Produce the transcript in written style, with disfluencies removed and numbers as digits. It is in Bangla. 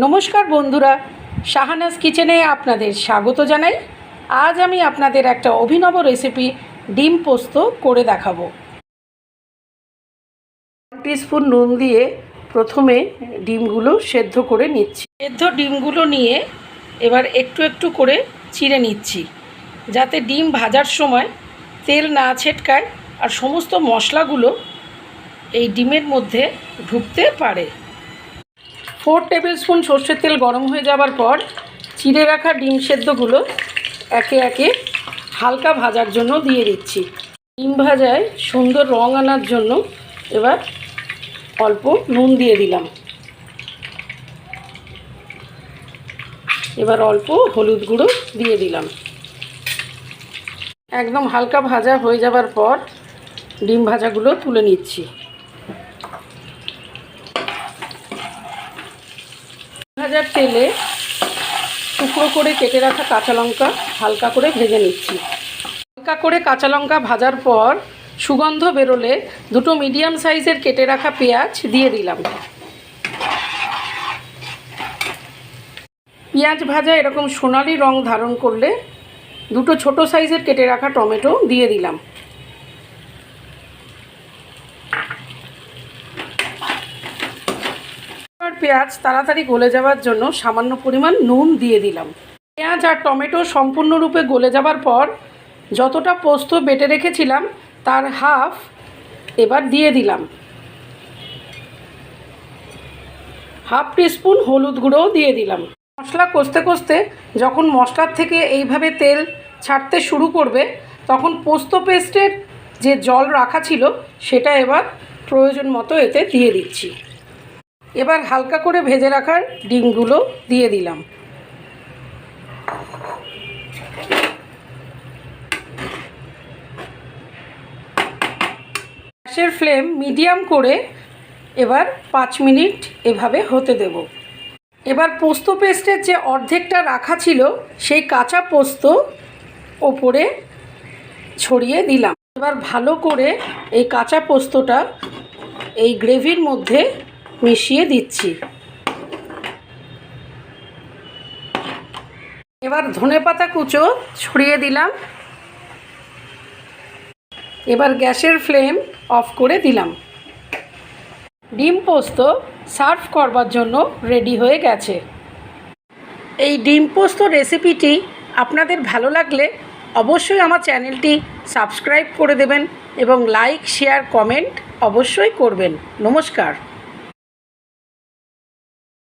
নমস্কার বন্ধুরা, শাহানাজ কিচেনে আপনাদের স্বাগত জানাই। আজ আমি আপনাদের একটা অভিনব রেসিপি ডিম পোস্ত করে দেখাবো। 1 টিস্পুন নুন দিয়ে প্রথমে ডিমগুলো সেদ্ধ করে নিচ্ছি। সেদ্ধ ডিমগুলো নিয়ে এবার একটু একটু করে চিড়ে নিচ্ছি, যাতে ডিম ভাজার সময় তেল না ছেটকায় আর সমস্ত মশলাগুলো এই ডিমের মধ্যে ঢুকতে পারে। 4 টেবিল স্পুন সর্ষের তেল গরম হয়ে যাবার পর চিড়ে রাখা ডিম সেদ্ধগুলো একে একে হালকা ভাজার জন্য দিয়ে দিচ্ছি। ডিম ভাজায় সুন্দর রং আনার জন্য এবার অল্প নুন দিয়ে দিলাম। এবার অল্প হলুদ গুঁড়ো দিয়ে দিলাম। একদম হালকা ভাজা হয়ে যাবার পর ডিম ভাজাগুলো তুলে নিচ্ছি। ভাজার তেলে টুকরো করে কেটে রাখা কাঁচা লঙ্কা হালকা করে ভেজে নিচ্ছি। হালকা করে কাঁচা লঙ্কা ভাজার পর সুগন্ধ বেরোলে দুটো মিডিয়াম সাইজের কেটে রাখা পেঁয়াজ দিয়ে দিলাম। পেঁয়াজ ভাজা এরকম সোনালি রং ধারণ করলে দুটো ছোট সাইজের কেটে রাখা টমেটো দিয়ে দিলাম। পেঁয়াজ তাড়াতাড়ি গলে যাওয়ার জন্য সামান্য পরিমাণ নুন দিয়ে দিলাম। পেঁয়াজ আর টমেটো সম্পূর্ণরূপে গলে যাবার পর যতটা পোস্ত বেটে রেখেছিলাম তার হাফ এবার দিয়ে দিলাম। হাফ টিস্পুন হলুদ গুঁড়োও দিয়ে দিলাম। মশলা কষতে কষতে যখন মশলার থেকে এইভাবে তেল ছাড়তে শুরু করবে তখন পোস্ত পেস্টের যে জল রাখা ছিল সেটা এবার প্রয়োজন মতো এতে দিয়ে দিচ্ছি। এবার হালকা করে ভেজে রাখার ডিমগুলো দিয়ে দিলাম। গ্যাসের ফ্লেম মিডিয়াম করে এবার 5 মিনিট এভাবে হতে দেব। এবার পোস্ত পেস্টের যে অর্ধেকটা রাখা ছিল সেই কাঁচা পোস্ত ওপরে ছড়িয়ে দিলাম। এবার ভালো করে এই কাঁচা পোস্তটা এই গ্রেভির মধ্যে মিশিয়ে দিচ্ছি। এবার ধনেপাতা কুচো ছড়িয়ে দিলাম। এবার গ্যাসের ফ্লেম অফ করে দিলাম। ডিম পোস্ত সার্ভ করবার জন্য রেডি হয়ে গেছে। এই ডিম পোস্ত রেসিপিটি আপনাদের ভালো লাগলে অবশ্যই আমার চ্যানেলটি সাবস্ক্রাইব করে দেবেন এবং লাইক, শেয়ার, কমেন্ট অবশ্যই করবেন। নমস্কার।